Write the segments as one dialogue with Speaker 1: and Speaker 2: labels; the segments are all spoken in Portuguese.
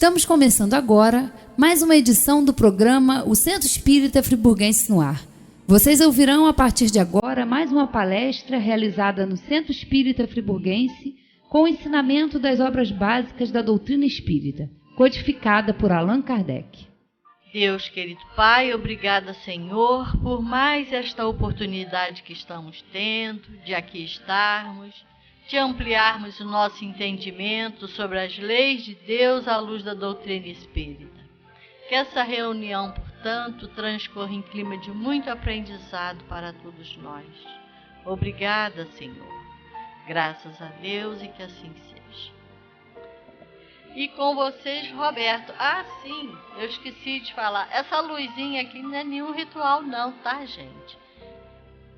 Speaker 1: Estamos começando agora mais uma edição do programa O Centro Espírita Friburguense no Ar. Vocês ouvirão a partir de agora mais uma palestra realizada no Centro Espírita Friburguense com o ensinamento das obras básicas da doutrina espírita, codificada por Allan Kardec.
Speaker 2: Deus, querido Pai, obrigada, Senhor, por mais esta oportunidade que estamos tendo de aqui estarmos, de ampliarmos o nosso entendimento sobre as leis de Deus à luz da doutrina espírita. Que essa reunião, portanto, transcorra em clima de muito aprendizado para todos nós. Obrigada, Senhor. Graças a Deus e que assim seja. E com vocês, Roberto. Ah, sim, eu esqueci de falar. Essa luzinha aqui não é nenhum ritual não, tá, gente?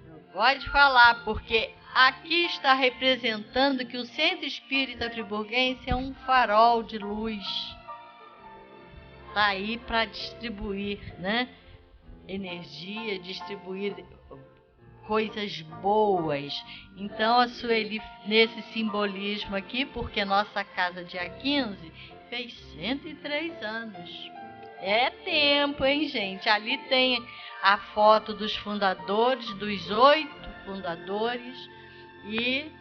Speaker 2: Não pode falar, porque aqui está representando que o Centro Espírita Friburguense é um farol de luz. Está aí para distribuir, né? Energia, distribuir coisas boas. Então a Sueli, nesse simbolismo aqui, porque nossa casa dia 15 fez 103 anos. É tempo, hein, gente? Ali tem a foto dos fundadores, dos 8 fundadores, e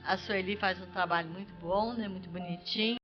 Speaker 2: a Sueli faz um trabalho muito bom, né? Muito bonitinho.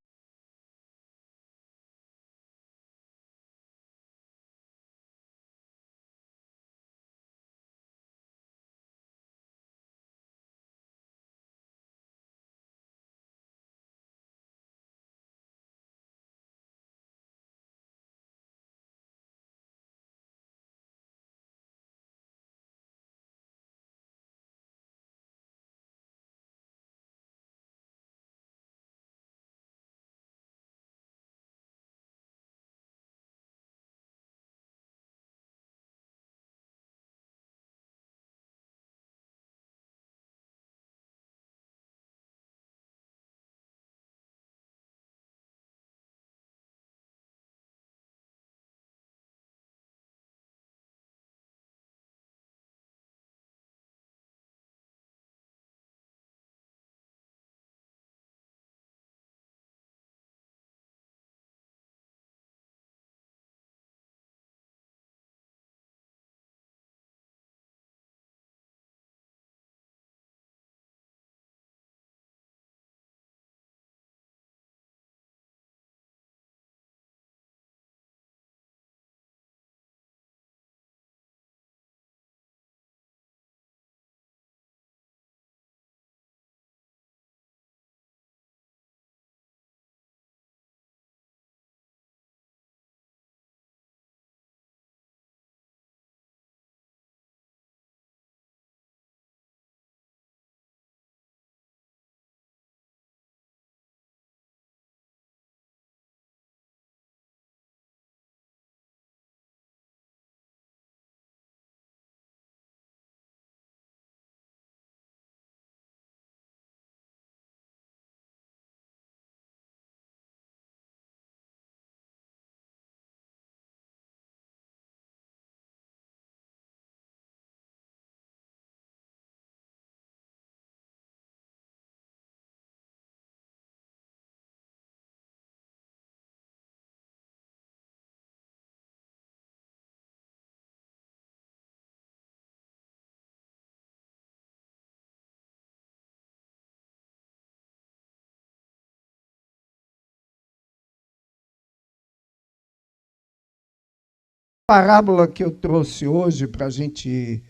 Speaker 3: A parábola que eu trouxe hoje para a gente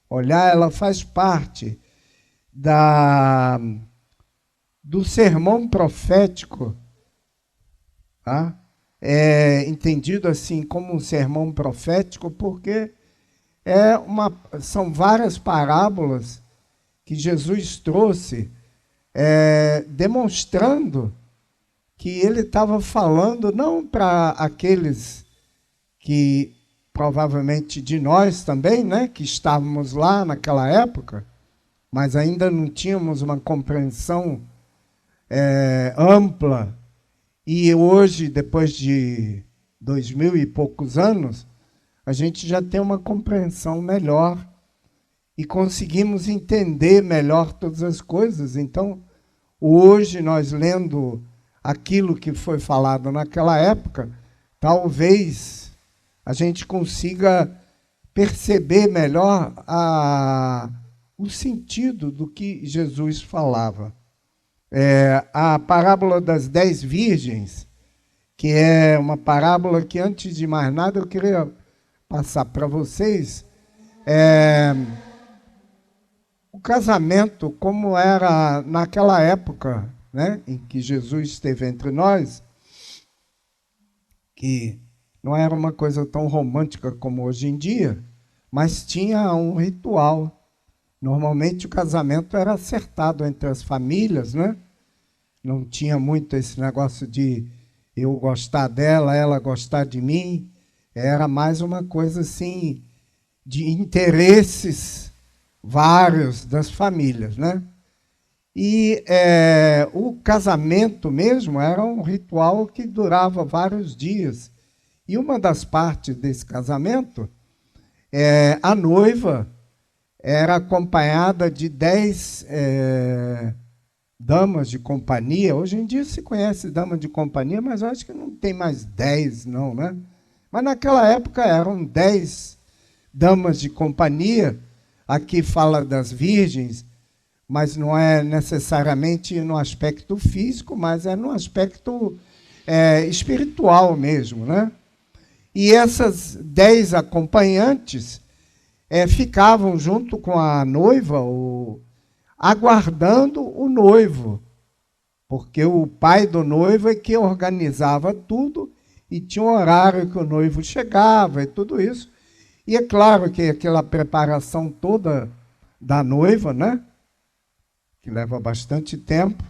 Speaker 3: olhar, ela faz parte do sermão profético, tá? É entendido assim como um sermão profético porque são várias parábolas que Jesus trouxe demonstrando que ele estava falando não para aqueles que provavelmente de nós também, né, que estávamos lá naquela época, mas ainda não tínhamos uma compreensão ampla. E hoje, depois de 2000 e poucos anos, a gente já tem uma compreensão melhor e conseguimos entender melhor todas as coisas. Então, hoje, nós lendo aquilo que foi falado naquela época, talvez a gente consiga perceber melhor o sentido do que Jesus falava. A parábola das 10 virgens, que é uma parábola que, antes de mais nada, eu queria passar para vocês. O casamento, como era naquela época, né, em que Jesus esteve entre nós, que não era uma coisa tão romântica como hoje em dia, mas tinha um ritual. Normalmente o casamento era acertado entre as famílias, né? Não tinha muito esse negócio de eu gostar dela, ela gostar de mim. Era mais uma coisa assim de interesses vários das famílias, né? E o casamento mesmo era um ritual que durava vários dias. E uma das partes desse casamento, a noiva era acompanhada de 10 damas de companhia. Hoje em dia se conhece dama de companhia, mas eu acho que não tem mais 10, não, né? Mas naquela época eram 10 damas de companhia. Aqui fala das virgens, mas não é necessariamente no aspecto físico, mas é no aspecto espiritual mesmo, né? E essas 10 acompanhantes ficavam junto com a noiva, aguardando o noivo, porque o pai do noivo é que organizava tudo e tinha um horário que o noivo chegava e tudo isso. E é claro que aquela preparação toda da noiva, né, que leva bastante tempo,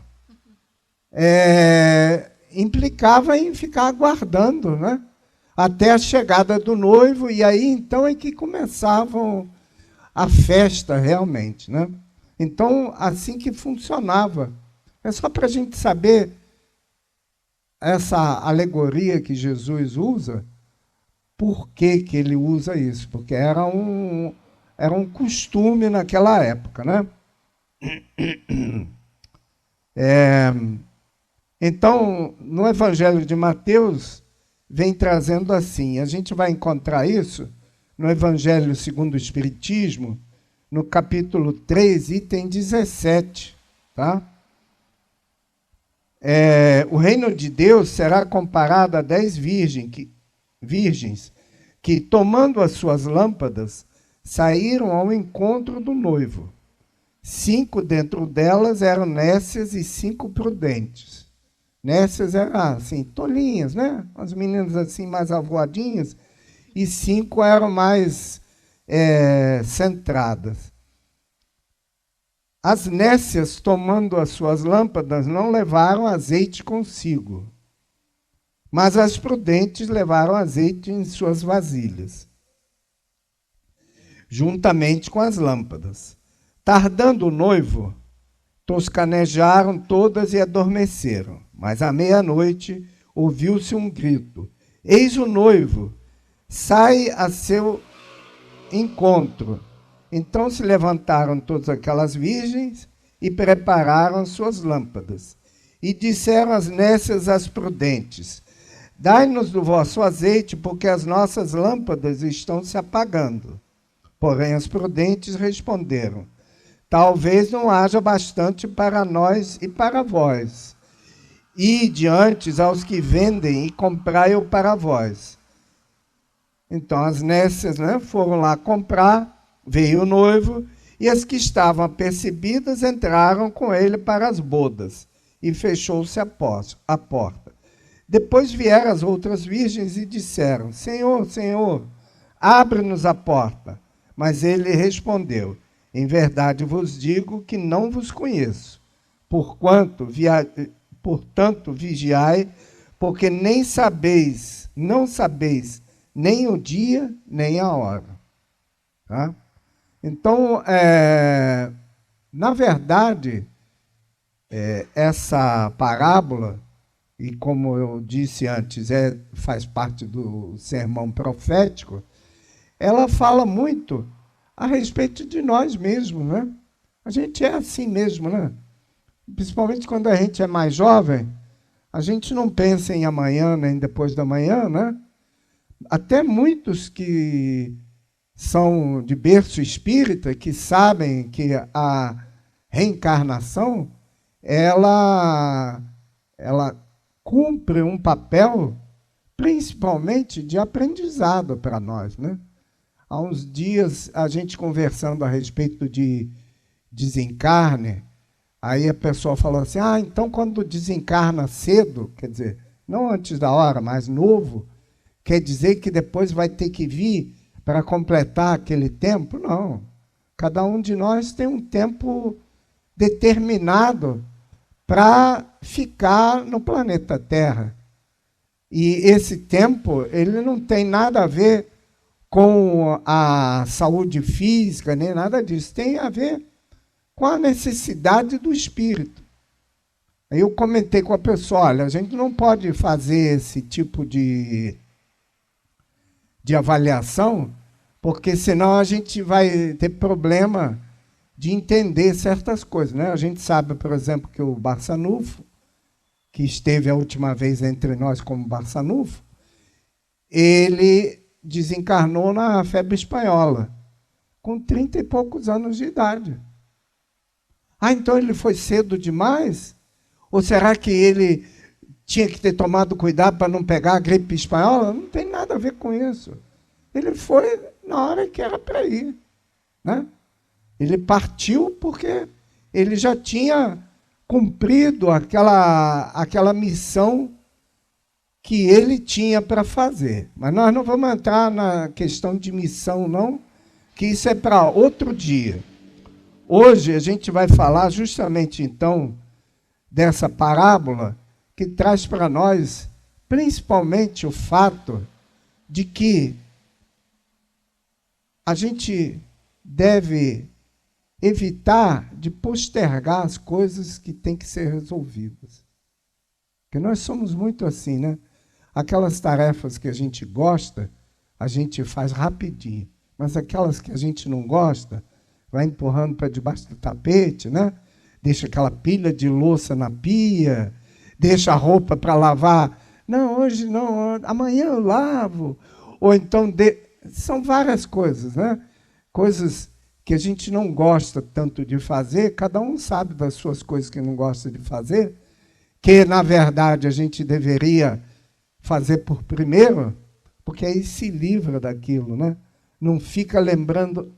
Speaker 3: implicava em ficar aguardando, né, até a chegada do noivo, e aí então é que começavam a festa realmente, né? Então, assim que funcionava. É só para a gente saber essa alegoria que Jesus usa, por que que ele usa isso? Porque era um costume naquela época, né? Então, no Evangelho de Mateus, vem trazendo assim, a gente vai encontrar isso no Evangelho segundo o Espiritismo, no capítulo 3, item 17, tá? O reino de Deus será comparado a 10 virgens que, tomando as suas lâmpadas, saíram ao encontro do noivo. 5 dentro delas eram nécias e 5 prudentes. Nécias eram assim, tolinhas, né? As meninas assim mais avoadinhas, e 5 eram mais centradas. As nécias, tomando as suas lâmpadas, não levaram azeite consigo, mas as prudentes levaram azeite em suas vasilhas, juntamente com as lâmpadas. Tardando o noivo, toscanejaram todas e adormeceram. Mas à meia-noite ouviu-se um grito: eis o noivo, sai a seu encontro. Então se levantaram todas aquelas virgens e prepararam suas lâmpadas. E disseram as nécias às prudentes: dai-nos do vosso azeite, porque as nossas lâmpadas estão se apagando. Porém as prudentes responderam: talvez não haja bastante para nós e para vós. Ide antes aos que vendem e comprai-o para vós. Então as nécias, né, foram lá comprar, veio o noivo, e as que estavam apercebidas entraram com ele para as bodas, e fechou-se a porta. Depois vieram as outras virgens e disseram: Senhor, Senhor, abre-nos a porta. Mas ele respondeu: em verdade vos digo que não vos conheço. Portanto, vigiai, porque não sabeis nem o dia, nem a hora. Tá? Então, na verdade, essa parábola, e como eu disse antes, faz parte do sermão profético, ela fala muito a respeito de nós mesmos, né? A gente é assim mesmo, né? Principalmente quando a gente é mais jovem, a gente não pensa em amanhã nem depois da manhã, né? Até muitos que são de berço espírita, que sabem que a reencarnação, ela cumpre um papel principalmente de aprendizado para nós, né? Há uns dias, a gente conversando a respeito de desencarne, aí a pessoa falou assim, então quando desencarna cedo, quer dizer, não antes da hora, mas novo, quer dizer que depois vai ter que vir para completar aquele tempo? Não. Cada um de nós tem um tempo determinado para ficar no planeta Terra. E esse tempo, ele não tem nada a ver com a saúde física, nem nada disso. Tem a ver com a necessidade do espírito. Aí eu comentei com a pessoa, olha, a gente não pode fazer esse tipo de avaliação, porque senão a gente vai ter problema de entender certas coisas, né? A gente sabe, por exemplo, que o Barçanufo, que esteve a última vez entre nós como Barçanufo, ele desencarnou na febre espanhola, com 30 e poucos anos de idade. Então ele foi cedo demais? Ou será que ele tinha que ter tomado cuidado para não pegar a gripe espanhola? Não tem nada a ver com isso. Ele foi na hora que era para ir, né? Ele partiu porque ele já tinha cumprido aquela missão que ele tinha para fazer. Mas nós não vamos entrar na questão de missão, não, que isso é para outro dia. Hoje a gente vai falar justamente, então, dessa parábola que traz para nós, principalmente, o fato de que a gente deve evitar de postergar as coisas que têm que ser resolvidas. Porque nós somos muito assim, né? Aquelas tarefas que a gente gosta, a gente faz rapidinho. Mas aquelas que a gente não gosta, vai empurrando para debaixo do tapete, né? Deixa aquela pilha de louça na pia, deixa a roupa para lavar. Não, hoje não, amanhã eu lavo. Ou então, são várias coisas, né? Coisas que a gente não gosta tanto de fazer, cada um sabe das suas coisas que não gosta de fazer, que, na verdade, a gente deveria fazer por primeiro, porque aí se livra daquilo, né? Não fica lembrando,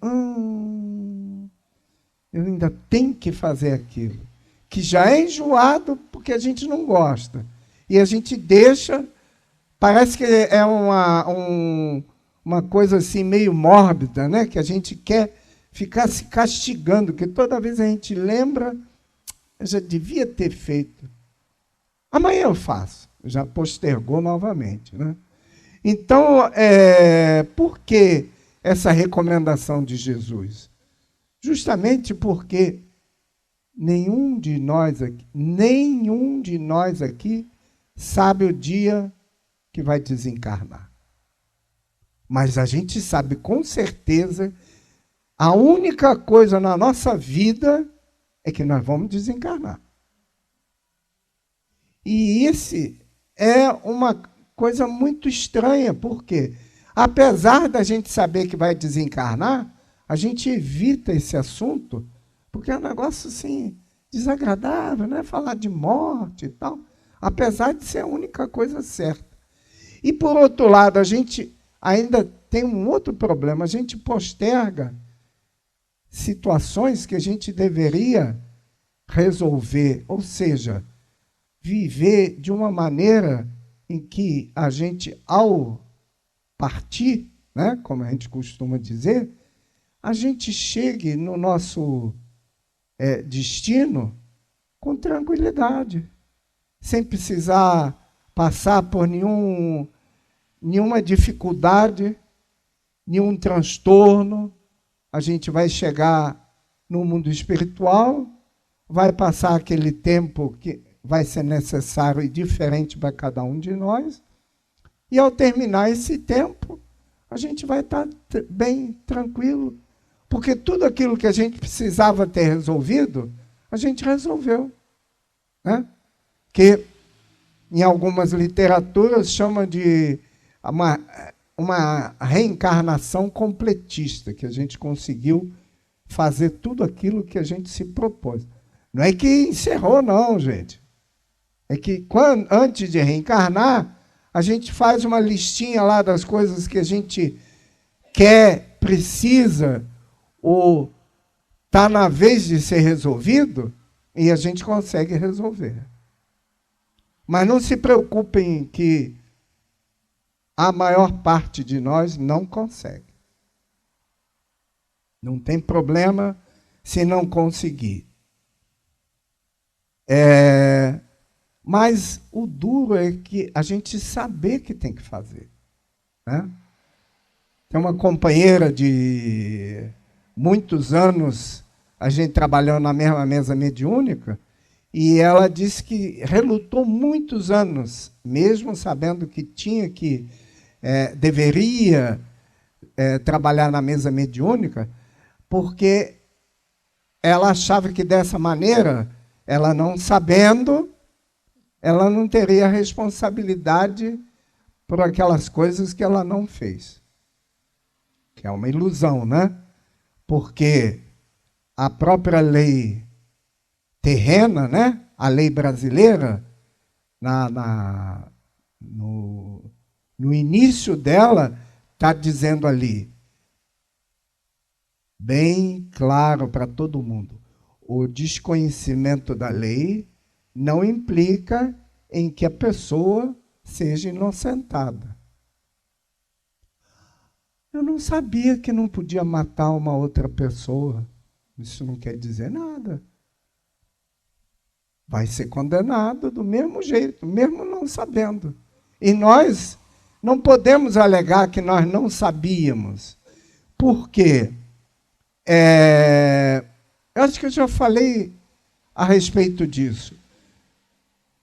Speaker 3: eu ainda tenho que fazer aquilo, que já é enjoado porque a gente não gosta. E a gente deixa, parece que é uma coisa assim meio mórbida, né? Que a gente quer ficar se castigando, que toda vez a gente lembra, eu já devia ter feito. Amanhã eu faço. Já postergou novamente, né? Então, por que essa recomendação de Jesus? Justamente porque nenhum de nós aqui sabe o dia que vai desencarnar. Mas a gente sabe com certeza, a única coisa na nossa vida é que nós vamos desencarnar. E esse é uma coisa muito estranha, porque, apesar da gente saber que vai desencarnar, a gente evita esse assunto, porque é um negócio assim, desagradável, né? Falar de morte e tal, apesar de ser a única coisa certa. E, por outro lado, a gente ainda tem um outro problema, a gente posterga situações que a gente deveria resolver, ou seja, viver de uma maneira em que a gente, ao partir, né, como a gente costuma dizer, a gente chegue no nosso destino com tranquilidade, sem precisar passar por nenhuma dificuldade, nenhum transtorno. A gente vai chegar no mundo espiritual, vai passar aquele tempo que vai ser necessário e diferente para cada um de nós, e ao terminar esse tempo, a gente vai estar bem tranquilo, porque tudo aquilo que a gente precisava ter resolvido, a gente resolveu, né? Que em algumas literaturas, chama de uma reencarnação completista, que a gente conseguiu fazer tudo aquilo que a gente se propôs. Não é que encerrou, não, gente. É que antes de reencarnar, a gente faz uma listinha lá das coisas que a gente quer, precisa, ou está na vez de ser resolvido, e a gente consegue resolver. Mas não se preocupem que a maior parte de nós não consegue. Não tem problema se não conseguir. Mas o duro é que a gente saber que tem que fazer. Né? Tem uma companheira de muitos anos, a gente trabalhou na mesma mesa mediúnica, e ela disse que relutou muitos anos, mesmo sabendo que tinha que, deveria trabalhar na mesa mediúnica, porque ela achava que dessa maneira, ela não sabendo, ela não teria responsabilidade por aquelas coisas que ela não fez. Que é uma ilusão, né? Porque a própria lei terrena, né? A lei brasileira, no início dela, está dizendo ali, bem claro para todo mundo, o desconhecimento da lei não implica em que a pessoa seja inocentada. Eu não sabia que não podia matar uma outra pessoa. Isso não quer dizer nada. Vai ser condenado do mesmo jeito, mesmo não sabendo. E nós não podemos alegar que nós não sabíamos. Por quê? Eu acho que eu já falei a respeito disso.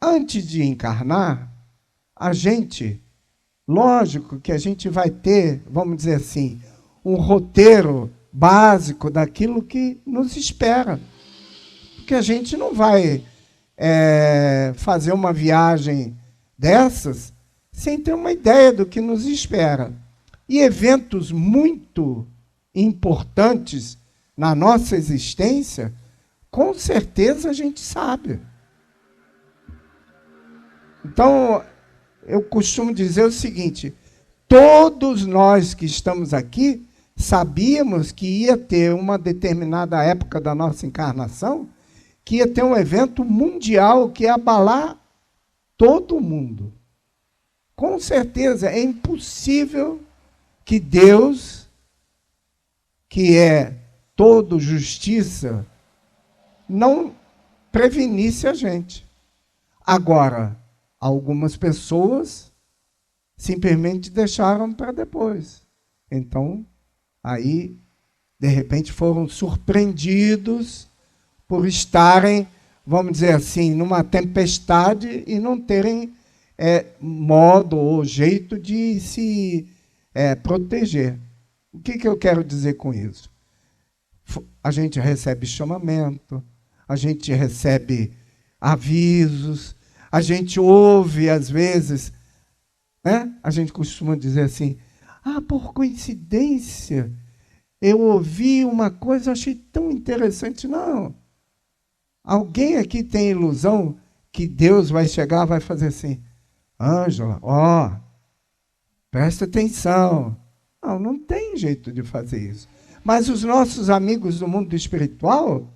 Speaker 3: Antes de encarnar, a gente, lógico que a gente vai ter, vamos dizer assim, um roteiro básico daquilo que nos espera. Porque a gente não vai fazer uma viagem dessas sem ter uma ideia do que nos espera. E eventos muito importantes na nossa existência, com certeza a gente sabe. Então, eu costumo dizer o seguinte, todos nós que estamos aqui sabíamos que ia ter uma determinada época da nossa encarnação, que ia ter um evento mundial que ia abalar todo mundo. Com certeza, é impossível que Deus, que é todo justiça, não prevenisse a gente. Agora, algumas pessoas simplesmente deixaram para depois. Então, aí, de repente, foram surpreendidos por estarem, vamos dizer assim, numa tempestade e não terem modo ou jeito de se proteger. O que eu quero dizer com isso? A gente recebe chamamento, a gente recebe avisos, a gente ouve, às vezes, né? A gente costuma dizer assim, por coincidência, eu ouvi uma coisa, achei tão interessante. Não. Alguém aqui tem ilusão que Deus vai chegar e vai fazer assim, Ângela, presta atenção. Não tem jeito de fazer isso. Mas os nossos amigos do mundo espiritual,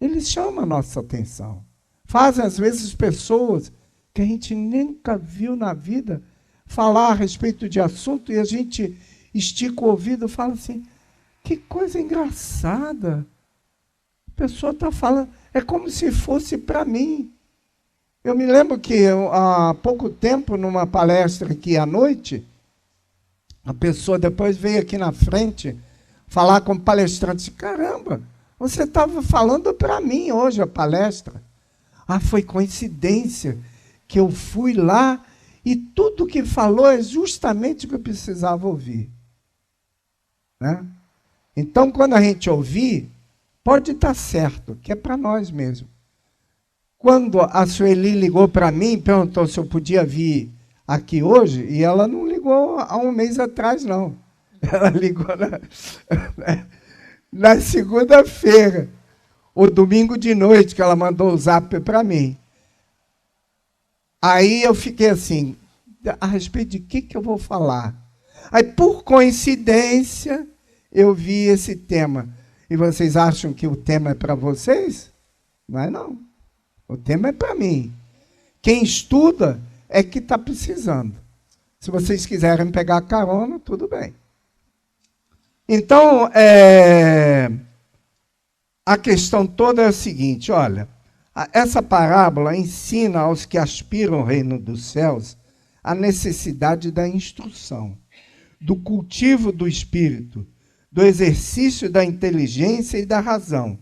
Speaker 3: eles chamam a nossa atenção. Fazem, às vezes, pessoas que a gente nunca viu na vida falar a respeito de assunto e a gente estica o ouvido e fala assim, que coisa engraçada. A pessoa está falando, é como se fosse para mim. Eu me lembro que há pouco tempo, numa palestra aqui à noite, a pessoa depois veio aqui na frente falar com o palestrante. Caramba, você estava falando para mim hoje a palestra. Foi coincidência que eu fui lá e tudo que falou é justamente o que eu precisava ouvir. Né? Então, quando a gente ouvir, pode estar certo, que é para nós mesmos. Quando a Sueli ligou para mim, perguntou se eu podia vir aqui hoje, e ela não ligou há um mês atrás, não. Ela ligou na segunda-feira, ou domingo de noite, que ela mandou o zap para mim. Aí eu fiquei assim, a respeito de que eu vou falar? Aí, por coincidência, eu vi esse tema. E vocês acham que o tema é para vocês? Não é, não. O tema é para mim. Quem estuda é que está precisando. Se vocês quiserem pegar carona, tudo bem. Então, a questão toda é a seguinte, olha, essa parábola ensina aos que aspiram ao reino dos céus a necessidade da instrução, do cultivo do espírito, do exercício da inteligência e da razão,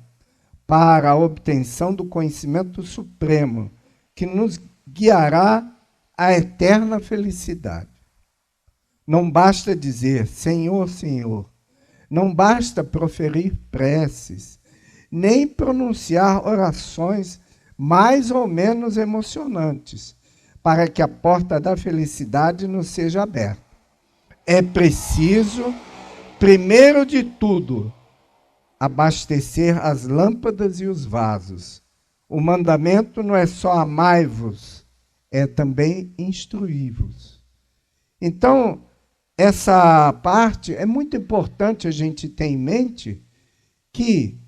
Speaker 3: para a obtenção do conhecimento supremo, que nos guiará à eterna felicidade. Não basta dizer, Senhor, Senhor. Não basta proferir preces, nem pronunciar orações mais ou menos emocionantes, para que a porta da felicidade nos seja aberta. É preciso, primeiro de tudo, abastecer as lâmpadas e os vasos. O mandamento não é só amai-vos, é também instruí-vos. Então, essa parte é muito importante a gente ter em mente que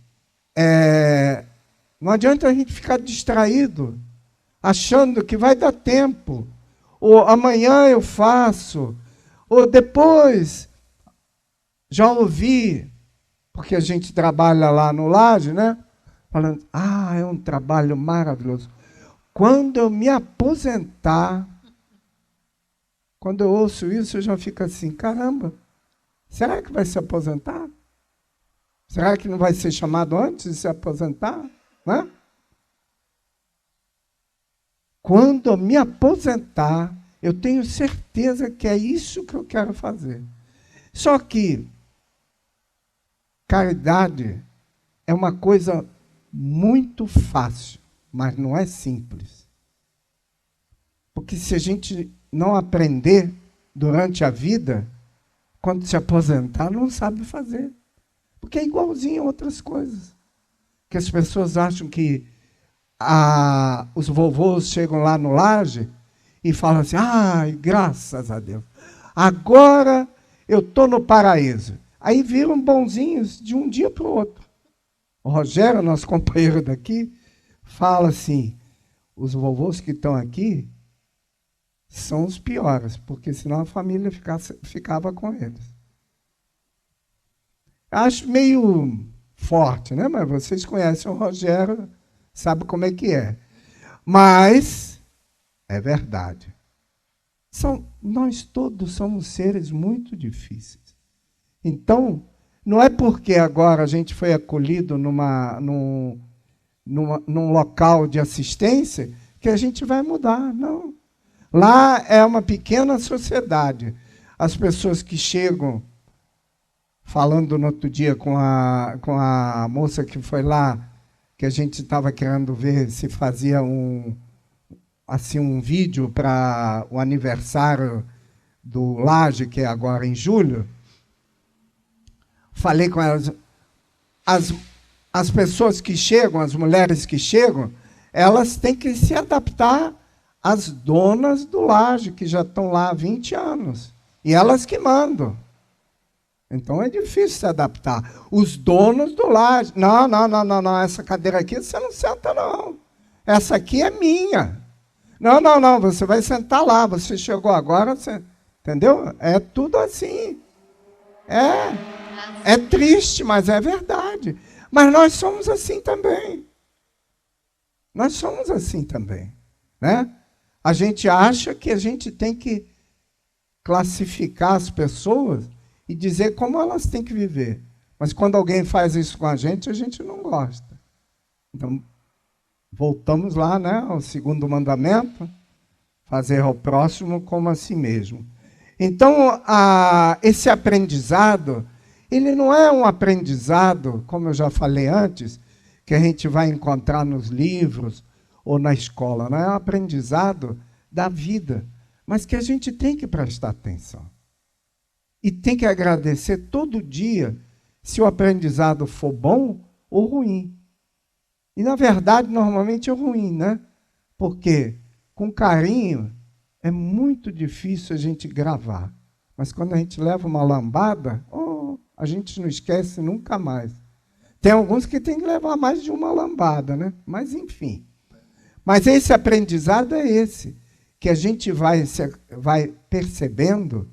Speaker 3: não adianta a gente ficar distraído, achando que vai dar tempo, ou amanhã eu faço, ou depois. Já ouvi, porque a gente trabalha lá no Laje, né? Falando, é um trabalho maravilhoso. Quando eu me aposentar, quando eu ouço isso, eu já fico assim, caramba, será que vai se aposentar? Será que não vai ser chamado antes de se aposentar? Né? Quando eu me aposentar, eu tenho certeza que é isso que eu quero fazer. Só que caridade é uma coisa muito fácil, mas não é simples. Porque se a gente não aprender durante a vida, quando se aposentar, não sabe fazer. Porque é igualzinho a outras coisas. Que as pessoas acham que os vovôs chegam lá no Laje e falam assim, graças a Deus, agora eu estou no paraíso. Aí viram bonzinhos de um dia para o outro. O Rogério, nosso companheiro daqui, fala assim, os vovôs que estão aqui são os piores, porque senão a família ficava com eles. Acho meio forte, né? Mas vocês conhecem o Rogério, sabem como é que é. Mas é verdade. Nós todos somos seres muito difíceis. Então, não é porque agora a gente foi acolhido num local de assistência que a gente vai mudar, não. Lá é uma pequena sociedade. As pessoas que chegam, falando no outro dia com a moça que foi lá, que a gente estava querendo ver se fazia um vídeo para o aniversário do Laje, que é agora em julho. Falei com elas, as pessoas que chegam, as mulheres que chegam, elas têm que se adaptar às donas do Laje, que já estão lá há 20 anos. E elas que mandam. Então é difícil se adaptar. Os donos do Laje, não, essa cadeira aqui você não senta, não. Essa aqui é minha. Não, você vai sentar lá, você chegou agora, você... Entendeu? É tudo assim. É triste, mas é verdade. Mas nós somos assim também. Nós somos assim também, né? A gente acha que a gente tem que classificar as pessoas e dizer como elas têm que viver. Mas quando alguém faz isso com a gente não gosta. Então, voltamos lá, né, ao segundo mandamento, fazer ao próximo como a si mesmo. Então, esse aprendizado, ele não é um aprendizado, como eu já falei antes, que a gente vai encontrar nos livros, ou na escola, não é um aprendizado da vida, mas que a gente tem que prestar atenção. E tem que agradecer todo dia se o aprendizado for bom ou ruim. E, na verdade, normalmente é ruim, né? Porque com carinho é muito difícil a gente gravar. Mas quando a gente leva uma lambada, a gente não esquece nunca mais. Tem alguns que tem que levar mais de uma lambada, né? Mas, enfim. Mas esse aprendizado é esse, que a gente vai percebendo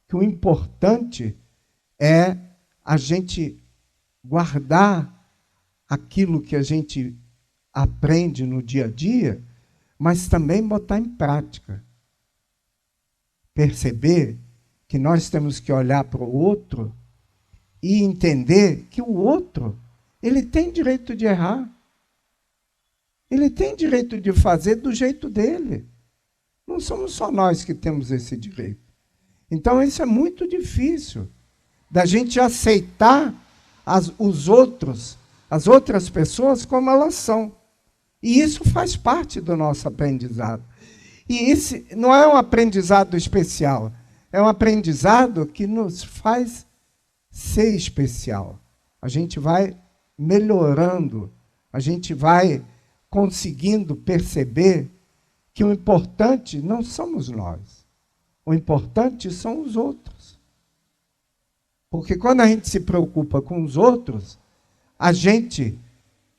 Speaker 3: que o importante é a gente guardar aquilo que a gente aprende no dia a dia, mas também botar em prática. Perceber que nós temos que olhar para o outro e entender que o outro, ele tem direito de errar. Ele tem direito de fazer do jeito dele. Não somos só nós que temos esse direito. Então, isso é muito difícil, da gente aceitar os outros, as outras pessoas como elas são. E isso faz parte do nosso aprendizado. E esse não é um aprendizado especial, é um aprendizado que nos faz ser especial. A gente vai melhorando, a gente vai conseguindo perceber que o importante não somos nós. O importante são os outros. Porque quando a gente se preocupa com os outros, a gente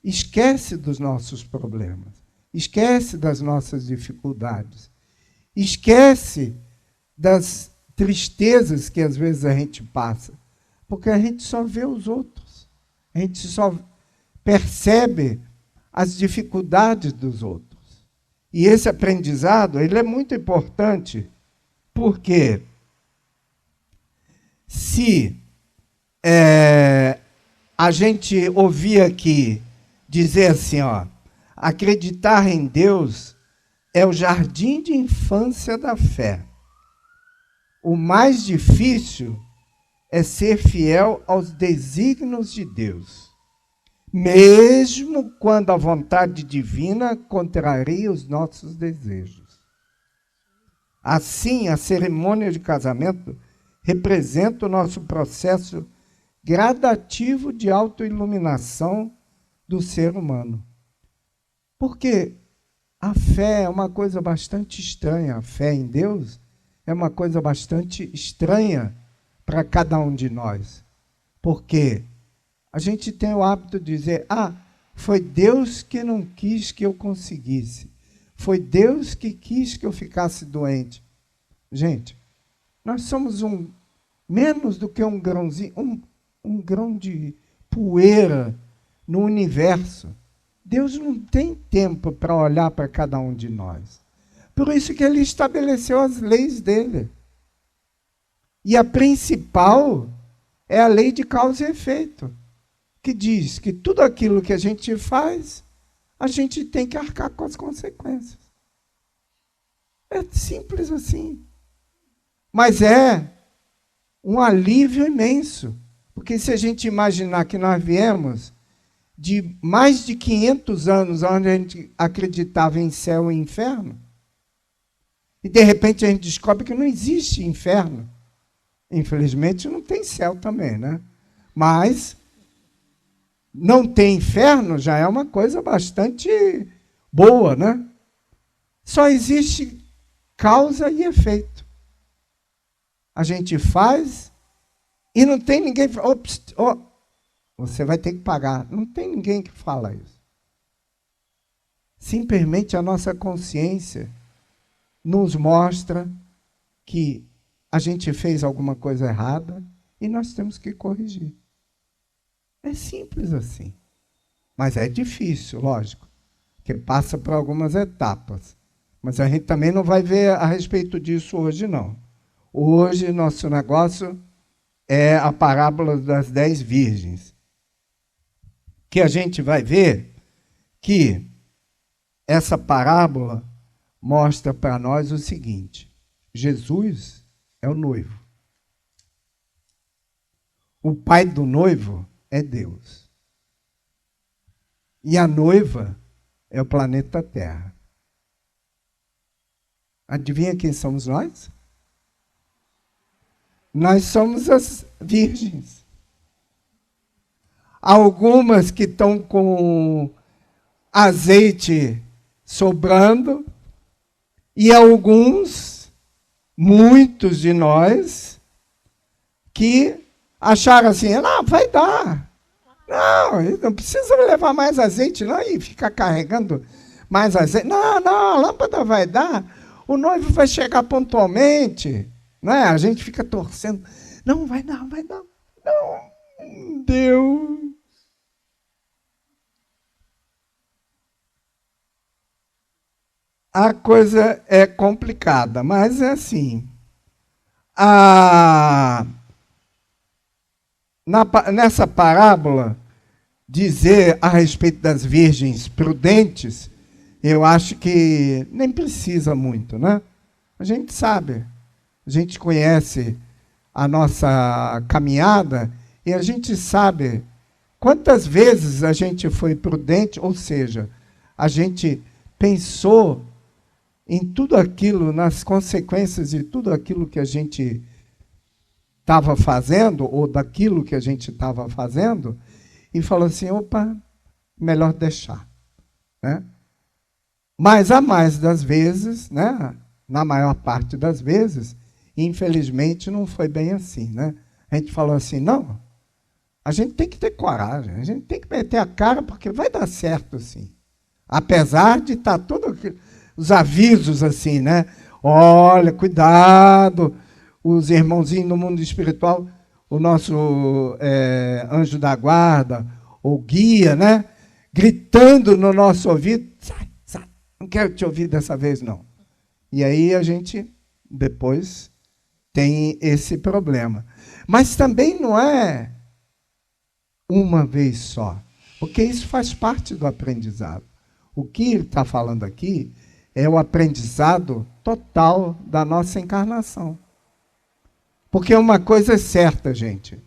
Speaker 3: esquece dos nossos problemas, esquece das nossas dificuldades, esquece das tristezas que às vezes a gente passa, porque a gente só vê os outros, a gente só percebe as dificuldades dos outros. E esse aprendizado, ele é muito importante, porque se a gente ouvir aqui dizer assim, acreditar em Deus é o jardim de infância da fé. O mais difícil é ser fiel aos desígnios de Deus, mesmo quando a vontade divina contraria os nossos desejos. Assim, a cerimônia de casamento representa o nosso processo gradativo de autoiluminação do ser humano. Porque a fé é uma coisa bastante estranha, a fé em Deus é uma coisa bastante estranha para cada um de nós. Porque a gente tem o hábito de dizer, foi Deus que não quis que eu conseguisse. Foi Deus que quis que eu ficasse doente. Gente, nós somos menos do que um grãozinho, um grão de poeira no universo. Deus não tem tempo para olhar para cada um de nós. Por isso que ele estabeleceu as leis dele. E a principal é a lei de causa e efeito, que diz que tudo aquilo que a gente faz, a gente tem que arcar com as consequências. É simples assim. Mas é um alívio imenso, porque se a gente imaginar que nós viemos de mais de 500 anos onde a gente acreditava em céu e inferno, e de repente a gente descobre que não existe inferno. Infelizmente não tem céu também, né? Mas não ter inferno já é uma coisa bastante boa, né? Só existe causa e efeito. A gente faz e não tem ninguém que fala, você vai ter que pagar. Não tem ninguém que fala isso. Simplesmente a nossa consciência nos mostra que a gente fez alguma coisa errada e nós temos que corrigir. É simples assim. Mas é difícil, lógico, porque passa por algumas etapas. Mas a gente também não vai ver a respeito disso hoje, não. Hoje, nosso negócio é a parábola das 10 virgens. Que a gente vai ver que essa parábola mostra para nós o seguinte: Jesus é o noivo. O pai do noivo é Deus. E a noiva é o planeta Terra. Adivinha quem somos nós? Nós somos as virgens. Algumas que estão com azeite sobrando, e alguns, muitos de nós, que acharam assim, não, vai dar. Não precisa levar mais azeite, não, e ficar carregando mais azeite. Não, a lâmpada vai dar, o noivo vai chegar pontualmente. Não é? A gente fica torcendo. Não, vai dar. Não, Deus. A coisa é complicada, mas é assim. Nessa parábola, dizer a respeito das virgens prudentes, eu acho que nem precisa muito, né? A gente sabe, a gente conhece a nossa caminhada e a gente sabe quantas vezes a gente foi prudente, ou seja, a gente pensou em tudo aquilo, nas consequências de tudo aquilo que a gente estava fazendo, ou daquilo que a gente estava fazendo, e falou assim, opa, melhor deixar. Né? Mas a mais das vezes, né, na maior parte das vezes, infelizmente não foi bem assim. Né? A gente falou assim, não, a gente tem que ter coragem, a gente tem que meter a cara, porque vai dar certo sim. Apesar de estar tudo os avisos assim, né? Olha, cuidado, os irmãozinhos no mundo espiritual, o nosso anjo da guarda, ou guia, né? Gritando no nosso ouvido, sai, não quero te ouvir dessa vez, não. E aí a gente, depois, tem esse problema. Mas também não é uma vez só, porque isso faz parte do aprendizado. O que ele está falando aqui é o aprendizado total da nossa encarnação. Porque uma coisa é certa, gente.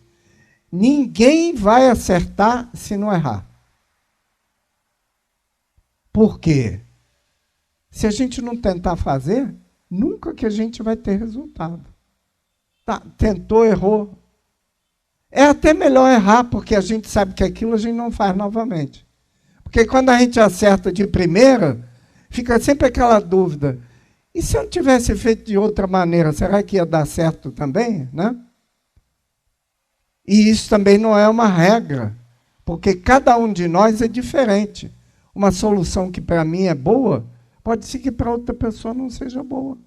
Speaker 3: Ninguém vai acertar se não errar. Por quê? Se a gente não tentar fazer, nunca que a gente vai ter resultado. Tá, tentou, errou. É até melhor errar, porque a gente sabe que aquilo a gente não faz novamente. Porque quando a gente acerta de primeira, fica sempre aquela dúvida. E se eu tivesse feito de outra maneira, será que ia dar certo também? Né? E isso também não é uma regra, porque cada um de nós é diferente. Uma solução que para mim é boa, pode ser que para outra pessoa não seja boa.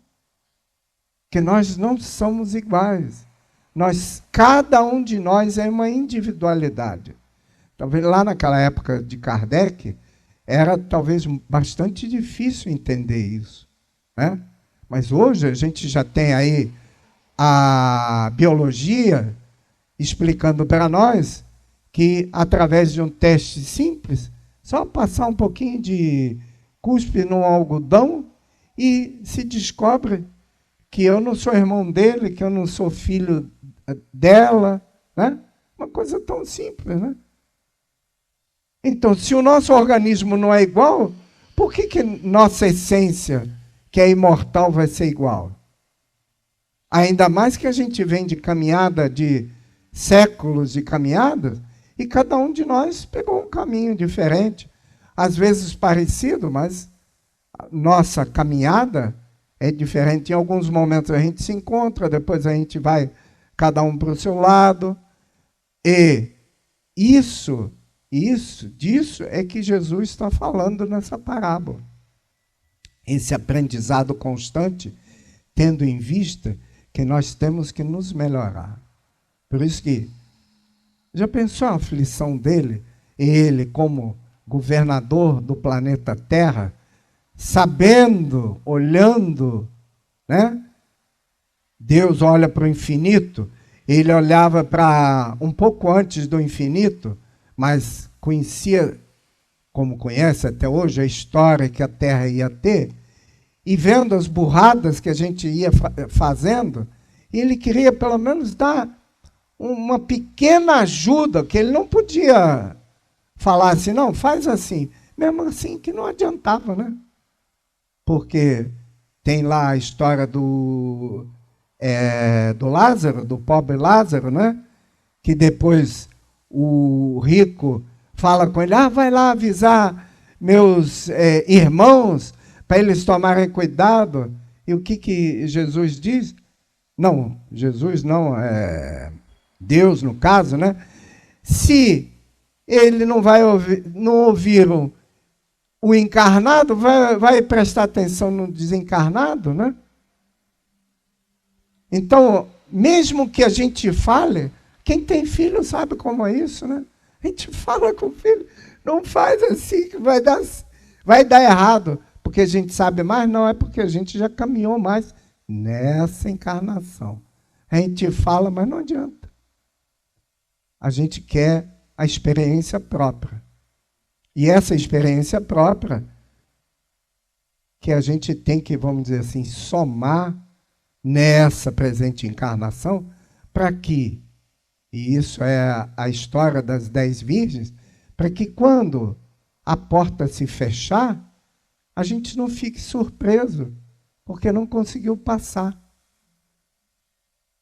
Speaker 3: Porque nós não somos iguais. Cada um de nós é uma individualidade. Talvez lá naquela época de Kardec, era talvez bastante difícil entender isso. Né? Mas hoje a gente já tem aí a biologia explicando para nós que, através de um teste simples, só passar um pouquinho de cuspe no algodão e se descobre que eu não sou irmão dele, que eu não sou filho dela. Né? Uma coisa tão simples, né? Então, se o nosso organismo não é igual, por que nossa essência, que é imortal, vai ser igual? Ainda mais que a gente vem de caminhada, de séculos de caminhada, e cada um de nós pegou um caminho diferente, às vezes parecido, mas a nossa caminhada é diferente. Em alguns momentos a gente se encontra, depois a gente vai cada um para o seu lado, e disso é que Jesus está falando nessa parábola. Esse aprendizado constante, tendo em vista que nós temos que nos melhorar. Por isso que, já pensou a aflição dele? Ele, como governador do planeta Terra, sabendo, olhando, né? Deus olha para o infinito, ele olhava para um pouco antes do infinito, mas conhecia, como conhece até hoje, a história que a Terra ia ter, e vendo as burradas que a gente ia fazendo, ele queria pelo menos dar uma pequena ajuda, que ele não podia falar assim, não, faz assim, mesmo assim que não adiantava, né? Porque tem lá a história do Lázaro, do pobre Lázaro, né? Que depois o rico fala com ele, vai lá avisar meus irmãos para eles tomarem cuidado. E o que Jesus diz? Não, Jesus não, Deus no caso, né? Se ele não vai ouvir, não ouviram o encarnado, vai prestar atenção no desencarnado, né? Então, mesmo que a gente fale, quem tem filho sabe como é isso, né? A gente fala com o filho, não faz assim que vai dar errado, porque a gente sabe mais, não, é porque a gente já caminhou mais nessa encarnação. A gente fala, mas não adianta. A gente quer a experiência própria. E essa experiência própria que a gente tem que, vamos dizer assim, somar nessa presente encarnação para que, e isso é a história das 10 virgens, para que quando a porta se fechar, a gente não fique surpreso, porque não conseguiu passar.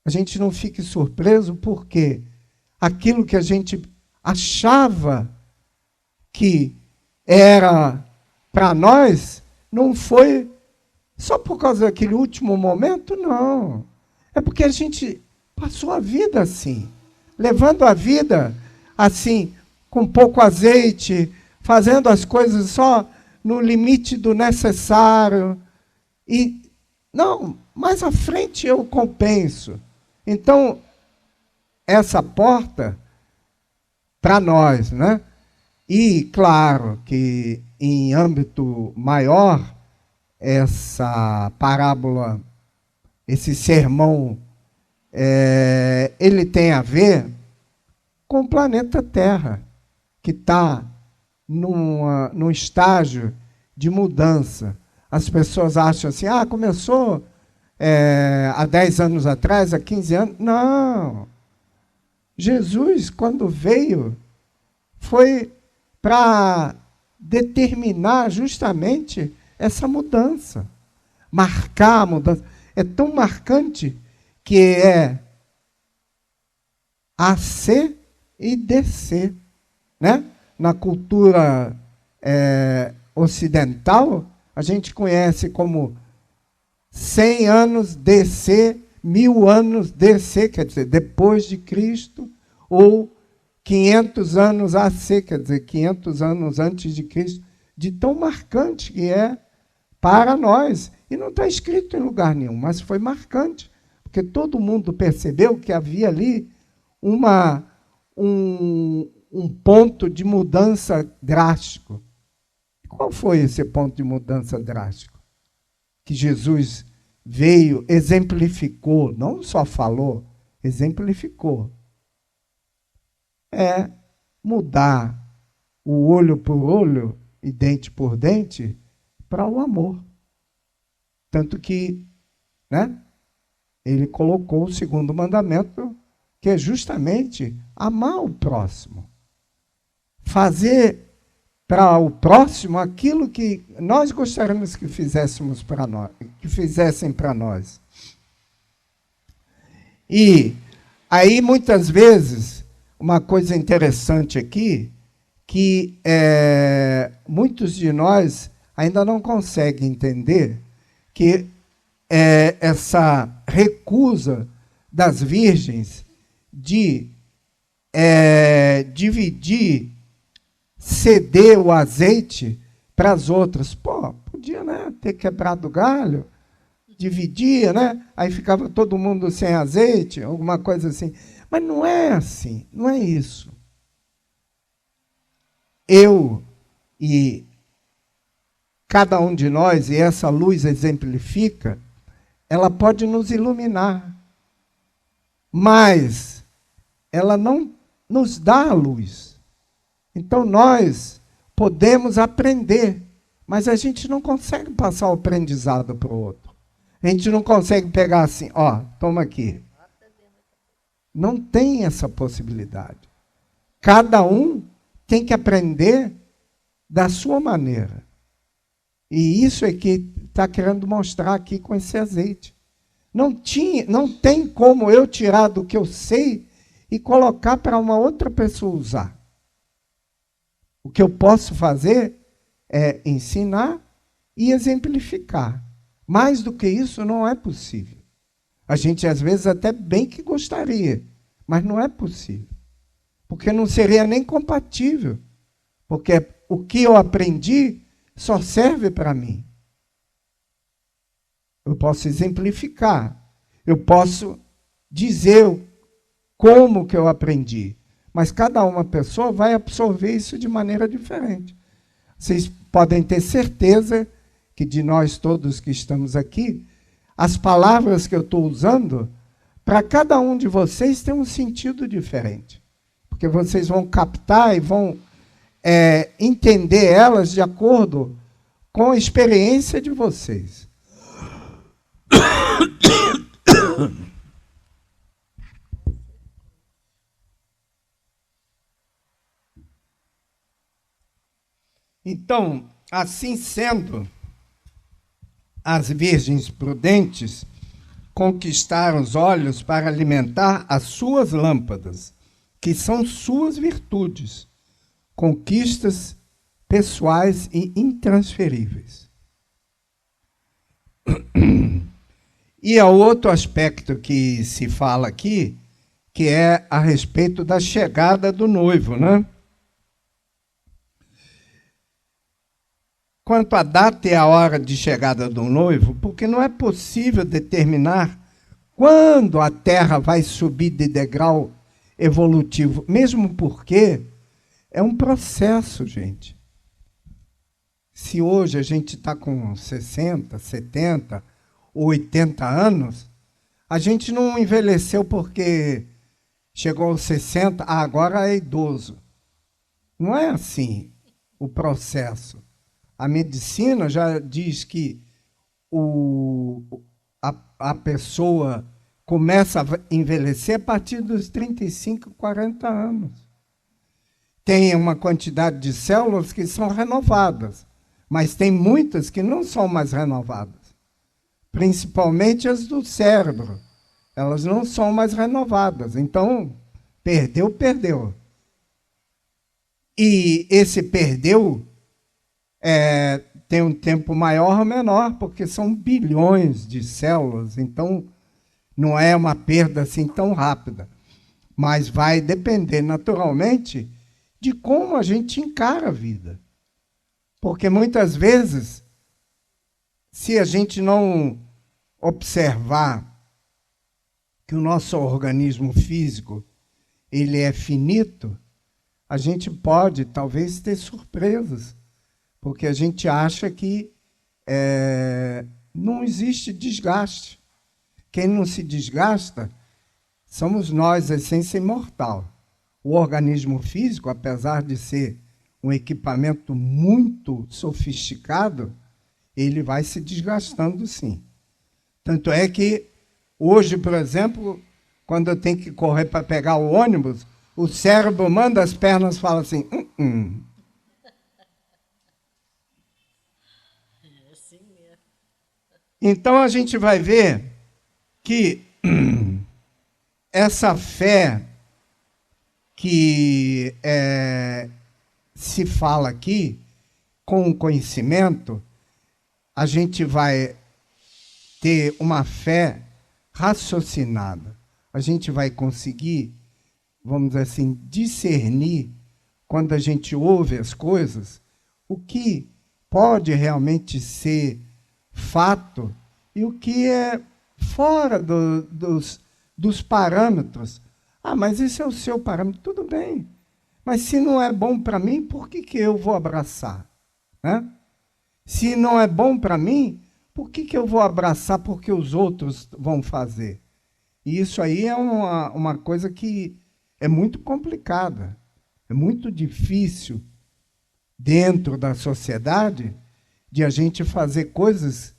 Speaker 3: A gente não fique surpreso porque aquilo que a gente achava que era para nós, não foi só por causa daquele último momento, não. É porque a gente passou a vida assim, levando a vida assim, com pouco azeite, fazendo as coisas só no limite do necessário. E, não, mais à frente eu compenso. Então, essa porta, para nós, né? E, claro, que em âmbito maior, essa parábola, esse sermão, ele tem a ver com o planeta Terra, que está num estágio de mudança. As pessoas acham assim, começou há 10 anos atrás, há 15 anos. Não. Jesus, quando veio, foi para determinar justamente essa mudança. Marcar a mudança. É tão marcante que é AC e DC. Né? Na cultura ocidental, a gente conhece como 100 anos DC, 1000 anos DC, quer dizer, depois de Cristo, ou 500 anos AC, quer dizer, 500 anos antes de Cristo, de tão marcante que é para nós. E não está escrito em lugar nenhum, mas foi marcante, porque todo mundo percebeu que havia ali um ponto de mudança drástico. Qual foi esse ponto de mudança drástico? Que Jesus veio, exemplificou, não só falou, exemplificou. É mudar o olho por olho e dente por dente para o amor. Tanto que, né, ele colocou o segundo mandamento, que é justamente amar o próximo. Fazer para o próximo aquilo que nós gostaríamos que fizéssemos para nós, que fizessem para nós. E aí, muitas vezes, uma coisa interessante aqui, que muitos de nós ainda não conseguem entender que essa recusa das virgens de dividir, ceder o azeite para as outras. Pô, podia, né, ter quebrado o galho, dividia, né? Aí ficava todo mundo sem azeite, alguma coisa assim. Mas não é assim, não é isso. Eu e cada um de nós, e essa luz exemplifica, ela pode nos iluminar, mas ela não nos dá a luz. Então, nós podemos aprender, mas a gente não consegue passar o aprendizado para o outro. A gente não consegue pegar assim, toma aqui. Não tem essa possibilidade. Cada um tem que aprender da sua maneira. E isso é que está querendo mostrar aqui com esse azeite. Não tem como eu tirar do que eu sei e colocar para uma outra pessoa usar. O que eu posso fazer é ensinar e exemplificar. Mais do que isso não é possível. A gente às vezes até bem que gostaria, mas não é possível. Porque não seria nem compatível. Porque o que eu aprendi só serve para mim. Eu posso exemplificar, eu posso dizer como que eu aprendi, mas cada uma pessoa vai absorver isso de maneira diferente. Vocês podem ter certeza que de nós todos que estamos aqui, as palavras que eu estou usando, para cada um de vocês tem um sentido diferente, porque vocês vão captar e vão entender elas de acordo com a experiência de vocês. Então, assim sendo, as virgens prudentes conquistaram os olhos para alimentar as suas lâmpadas, que são suas virtudes, conquistas pessoais e intransferíveis. E há outro aspecto que se fala aqui, que é a respeito da chegada do noivo, né? Quanto à data e à hora de chegada do noivo, porque não é possível determinar quando a Terra vai subir de degrau evolutivo, mesmo porque é um processo, gente. Se hoje a gente está com 60, 70, 80 anos, a gente não envelheceu porque chegou aos 60, agora é idoso. Não é assim o processo. A medicina já diz que a pessoa começa a envelhecer a partir dos 35, 40 anos. Tem uma quantidade de células que são renovadas, mas tem muitas que não são mais renovadas. Principalmente as do cérebro. Elas não são mais renovadas. Então, perdeu. E esse perdeu tem um tempo maior ou menor, porque são bilhões de células. Então, não é uma perda assim tão rápida. Mas vai depender, naturalmente, de como a gente encara a vida. Porque muitas vezes, se a gente não observar que o nosso organismo físico ele é finito, a gente pode talvez ter surpresas, porque a gente acha que não existe desgaste. Quem não se desgasta somos nós, a essência imortal. O organismo físico, apesar de ser um equipamento muito sofisticado, ele vai se desgastando, sim. Tanto é que, hoje, por exemplo, quando eu tenho que correr para pegar o ônibus, o cérebro manda as pernas e fala assim, Então, a gente vai ver que essa fé que se fala aqui, com o conhecimento, a gente vai ter uma fé raciocinada. A gente vai conseguir, vamos dizer assim, discernir, quando a gente ouve as coisas, o que pode realmente ser fato e o que é fora dos parâmetros. Ah, mas esse é o seu parâmetro. Tudo bem. Mas se não é bom para mim, por que eu vou abraçar? Né? Se não é bom para mim, por que eu vou abraçar porque os outros vão fazer? E isso aí é uma coisa que é muito complicada. É muito difícil, dentro da sociedade, de a gente fazer coisas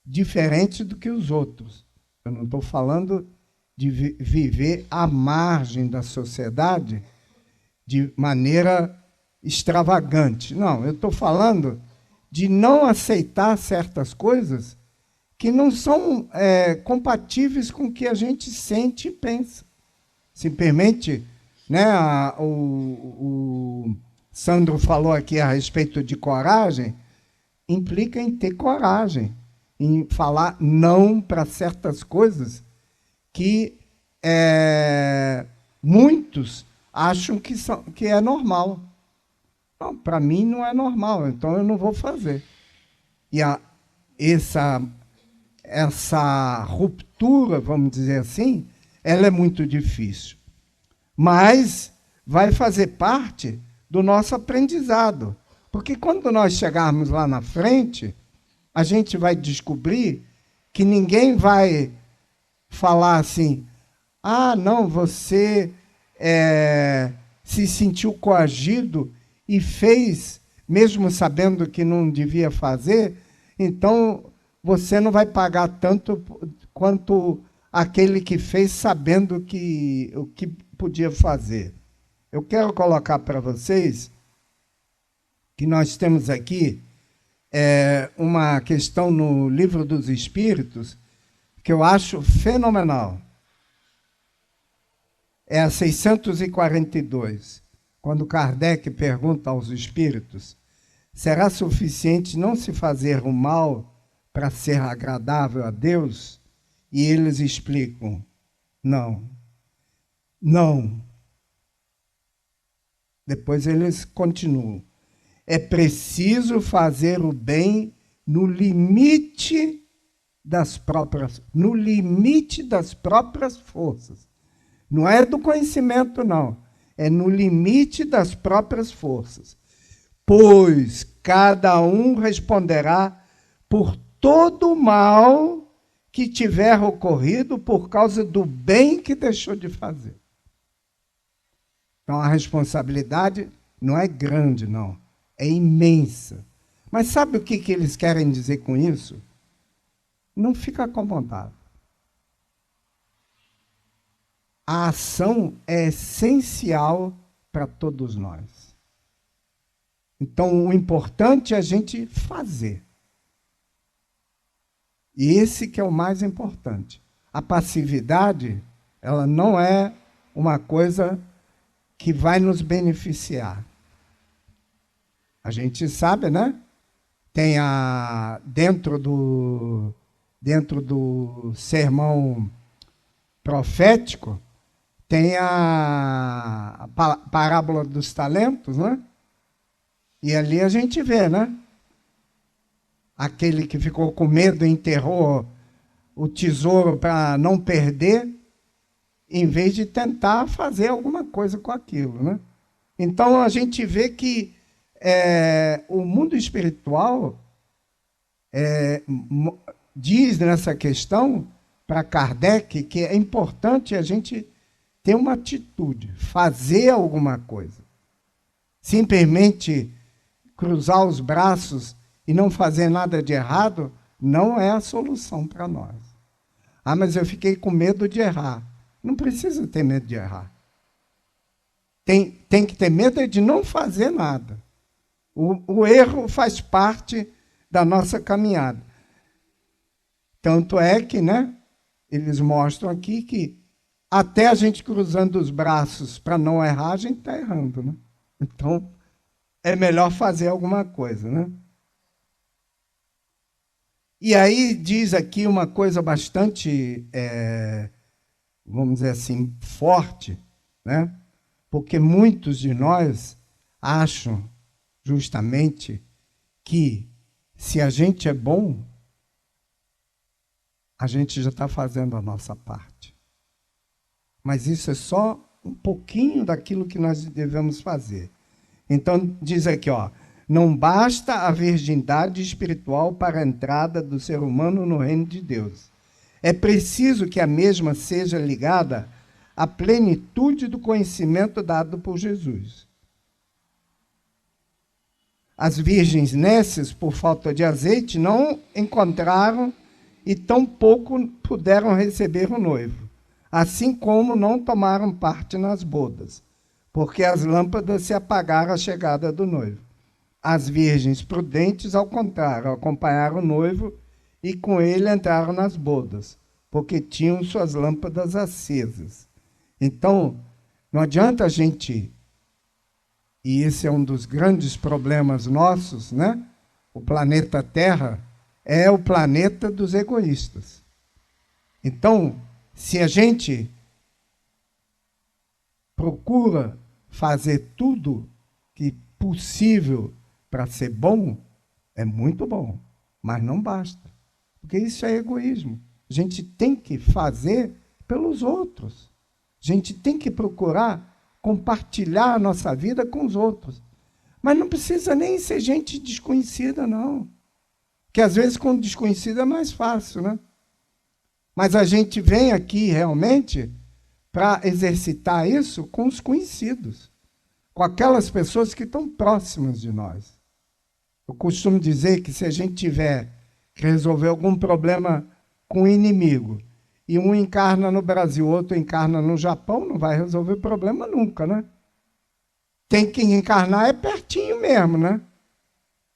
Speaker 3: diferentes do que os outros. Eu não estou falando de viver à margem da sociedade de maneira extravagante. Não, eu estou falando de não aceitar certas coisas que não são compatíveis com o que a gente sente e pensa. Simplesmente, né, o Sandro falou aqui a respeito de coragem, implica em ter coragem, em falar não para certas coisas que muitos acham que é normal. Não, para mim não é normal, então eu não vou fazer. E essa ruptura, vamos dizer assim, ela é muito difícil. Mas vai fazer parte do nosso aprendizado. Porque quando nós chegarmos lá na frente, a gente vai descobrir que ninguém vai falar assim, não, você se sentiu coagido e fez, mesmo sabendo que não devia fazer, então você não vai pagar tanto quanto aquele que fez sabendo o que podia fazer. Eu quero colocar para vocês que nós temos aqui uma questão no Livro dos Espíritos que eu acho fenomenal. É a 642, quando Kardec pergunta aos espíritos, será suficiente não se fazer o mal para ser agradável a Deus? E eles explicam, não. Depois eles continuam. É preciso fazer o bem no limite das próprias forças. Não é do conhecimento, não. É no limite das próprias forças. Pois cada um responderá por todo o mal que tiver ocorrido por causa do bem que deixou de fazer. Então, a responsabilidade não é grande, não. É imensa. Mas sabe o que eles querem dizer com isso? Não fica com vontade. A ação é essencial para todos nós. Então, o importante é a gente fazer. E esse que é o mais importante. A passividade, ela não é uma coisa que vai nos beneficiar. A gente sabe, né? Tem dentro do sermão profético, tem a parábola dos talentos, né? E ali a gente vê, né? Aquele que ficou com medo e enterrou o tesouro para não perder, em vez de tentar fazer alguma coisa com aquilo, né? Então, a gente vê que o mundo espiritual diz nessa questão, para Kardec, que é importante a gente ter uma atitude, fazer alguma coisa. Simplesmente cruzar os braços e não fazer nada de errado não é a solução para nós. Mas eu fiquei com medo de errar. Não precisa ter medo de errar. Tem que ter medo de não fazer nada. O erro faz parte da nossa caminhada. Tanto é que, né, eles mostram aqui que até a gente cruzando os braços para não errar, a gente está errando, né? Então, é melhor fazer alguma coisa, né? E aí diz aqui uma coisa bastante, vamos dizer assim, forte, né? Porque muitos de nós acham justamente que se a gente é bom, a gente já está fazendo a nossa parte. Mas isso é só um pouquinho daquilo que nós devemos fazer. Então, diz aqui, não basta a virgindade espiritual para a entrada do ser humano no reino de Deus. É preciso que a mesma seja ligada à plenitude do conhecimento dado por Jesus. As virgens nécias, por falta de azeite, não encontraram e tampouco puderam receber o noivo, assim como não tomaram parte nas bodas. porque as lâmpadas se apagaram à chegada do noivo. As virgens prudentes, ao contrário, acompanharam o noivo e com ele entraram nas bodas, porque tinham suas lâmpadas acesas. Então, não adianta a gente, e esse é um dos grandes problemas nossos, né? O planeta Terra é o planeta dos egoístas. Então, se a gente procura fazer tudo que possível para ser bom, é muito bom, mas não basta, porque isso é egoísmo. A gente tem que fazer pelos outros. A gente tem que procurar compartilhar a nossa vida com os outros. Mas não precisa nem ser gente desconhecida, não. Porque às vezes com desconhecido é mais fácil, né? Mas a gente vem aqui realmente para exercitar isso com os conhecidos, com aquelas pessoas que estão próximas de nós. Eu costumo dizer que se a gente tiver que resolver algum problema com o inimigo, e um encarna no Brasil, outro encarna no Japão, não vai resolver problema nunca, né? Tem que encarnar é pertinho mesmo, né?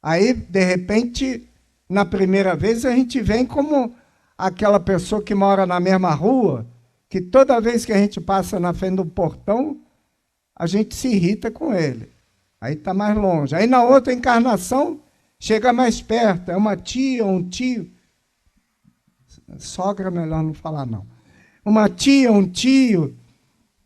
Speaker 3: Aí, de repente, na primeira vez, a gente vem como aquela pessoa que mora na mesma rua, que toda vez que a gente passa na frente do portão, a gente se irrita com ele. Aí está mais longe. Aí, na outra encarnação, chega mais perto. É uma tia, um tio. Sogra, melhor não falar, não. Uma tia, um tio,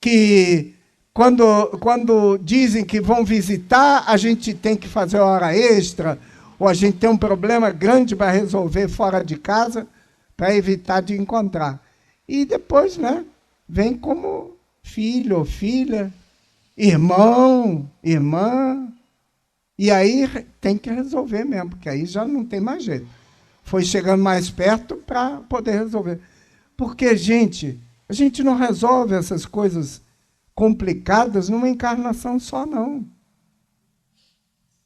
Speaker 3: que quando dizem que vão visitar, a gente tem que fazer hora extra, ou a gente tem um problema grande para resolver fora de casa, para evitar de encontrar. E depois, né, vem como filho ou filha, irmão, irmã, e aí tem que resolver mesmo, porque aí já não tem mais jeito. Foi chegando mais perto para poder resolver. Porque, gente, a gente não resolve essas coisas complicadas numa encarnação só, não.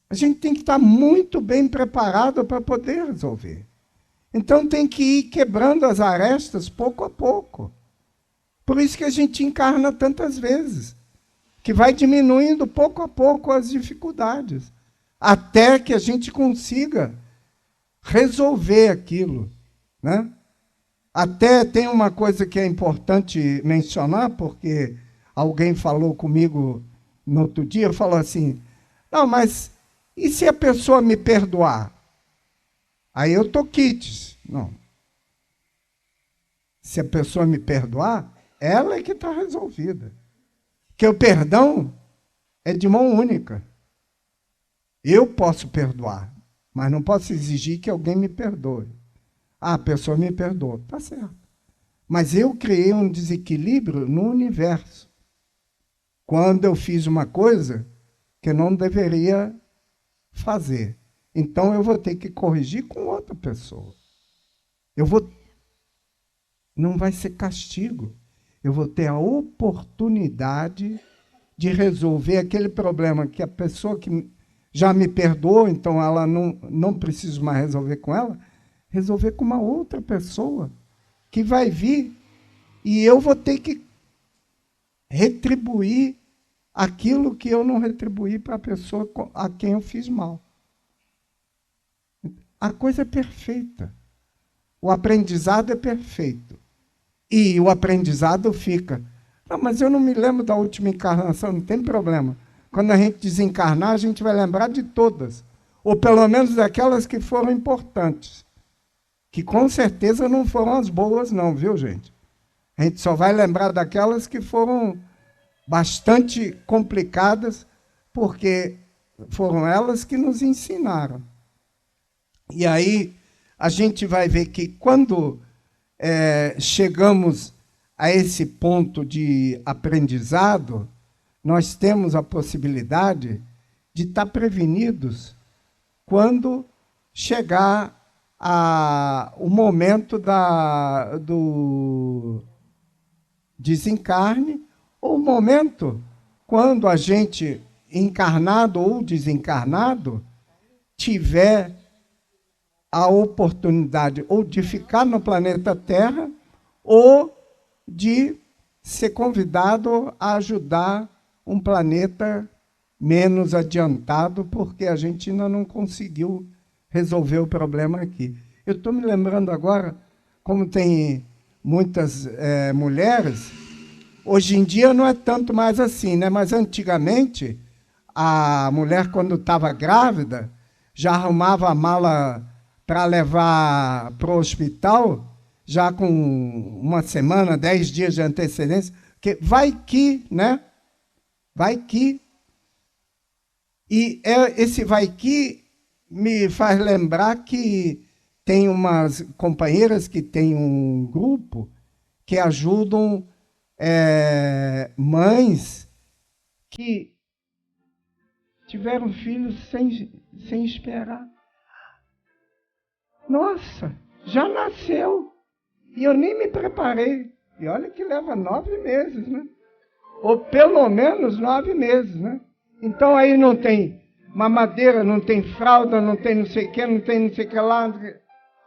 Speaker 3: A gente tem que estar muito bem preparado para poder resolver. Então, tem que ir quebrando as arestas pouco a pouco. Por isso que a gente encarna tantas vezes, que vai diminuindo pouco a pouco as dificuldades, até que a gente consiga resolver aquilo, né? Até tem uma coisa que é importante mencionar, porque alguém falou comigo no outro dia, falou assim, não, mas e se a pessoa me perdoar? Aí eu tô quites. Não. Se a pessoa me perdoar, ela é que está resolvida. Porque o perdão é de mão única. Eu posso perdoar, mas não posso exigir que alguém me perdoe. Ah, a pessoa me perdoou. Está certo. Mas eu criei um desequilíbrio no universo. Quando eu fiz uma coisa que eu não deveria fazer. Então, eu vou ter que corrigir com outra pessoa. Não vai ser castigo. Eu vou ter a oportunidade de resolver aquele problema que a pessoa que já me perdoou, então ela não preciso mais resolver com ela, resolver com uma outra pessoa que vai vir e eu vou ter que retribuir aquilo que eu não retribuí para a pessoa a quem eu fiz mal. A coisa é perfeita. O aprendizado é perfeito. E o aprendizado fica. Não, mas eu não me lembro da última encarnação, não tem problema. Quando a gente desencarnar, a gente vai lembrar de todas. Ou pelo menos daquelas que foram importantes. Que com certeza não foram as boas, não, viu, gente? A gente só vai lembrar daquelas que foram bastante complicadas, porque foram elas que nos ensinaram. E aí a gente vai ver que quando chegamos a esse ponto de aprendizado, nós temos a possibilidade de estar prevenidos quando chegar o momento do desencarne, ou o momento quando a gente, encarnado ou desencarnado, tiver a oportunidade ou de ficar no planeta Terra ou de ser convidado a ajudar um planeta menos adiantado, porque a gente ainda não conseguiu resolver o problema aqui. Eu estou me lembrando agora, como tem muitas mulheres, hoje em dia não é tanto mais assim, né? Mas antigamente, a mulher, quando estava grávida, já arrumava a mala para levar para o hospital, já com uma semana, 10 dias de antecedência, porque vai que, né? Vai que. E esse vai que me faz lembrar que tem umas companheiras que têm um grupo que ajudam mães que tiveram filhos sem esperar. Nossa, já nasceu e eu nem me preparei. E olha que leva 9 meses, né? Ou pelo menos 9 meses, né? Então aí não tem mamadeira, não tem fralda, não tem não sei o que, não tem não sei o que lá.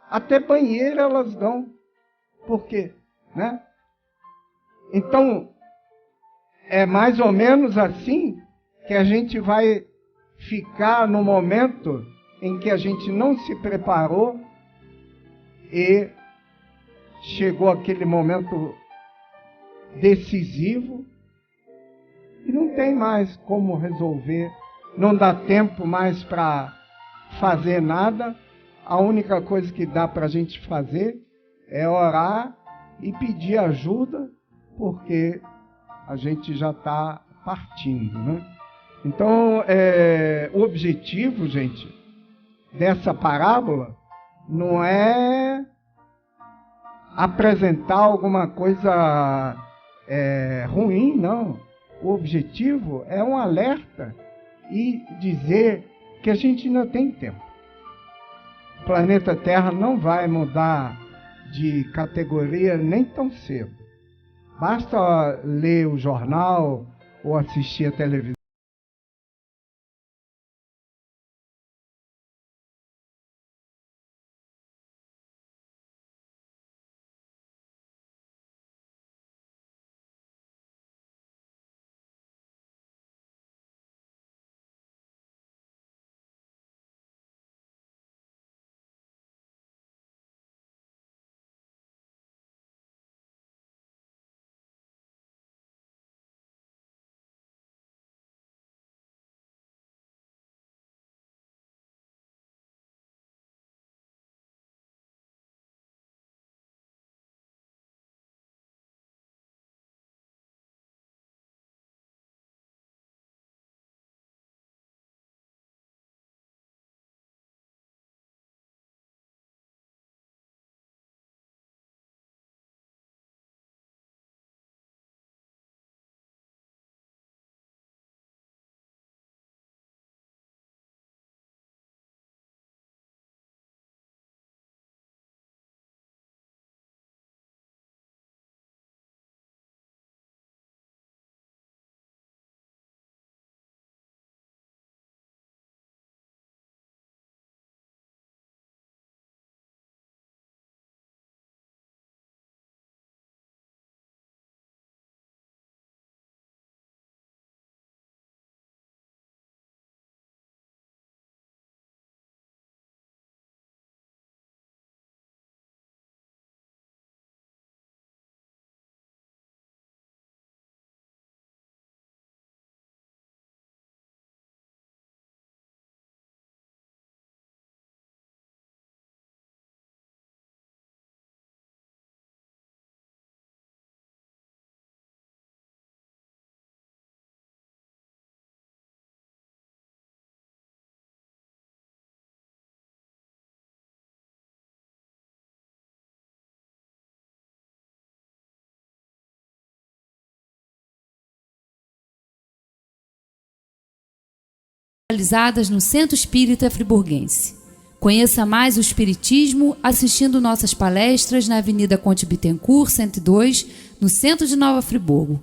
Speaker 3: Até banheiro elas dão. Por quê? Né? Então, é mais ou menos assim que a gente vai ficar no momento em que a gente não se preparou e chegou aquele momento decisivo e não tem mais como resolver, não dá tempo mais para fazer nada. A única coisa que dá para a gente fazer é orar e pedir ajuda, porque a gente já está partindo, né? Então, o objetivo, gente, dessa parábola não é apresentar alguma coisa ruim, não. O objetivo é um alerta e dizer que a gente ainda tem tempo. O planeta Terra não vai mudar de categoria nem tão cedo. Basta ler o jornal ou assistir a televisão.
Speaker 1: Realizadas no Centro Espírita Friburguense. Conheça mais o Espiritismo assistindo nossas palestras na Avenida Conde Bittencourt, 102, no centro de Nova Friburgo.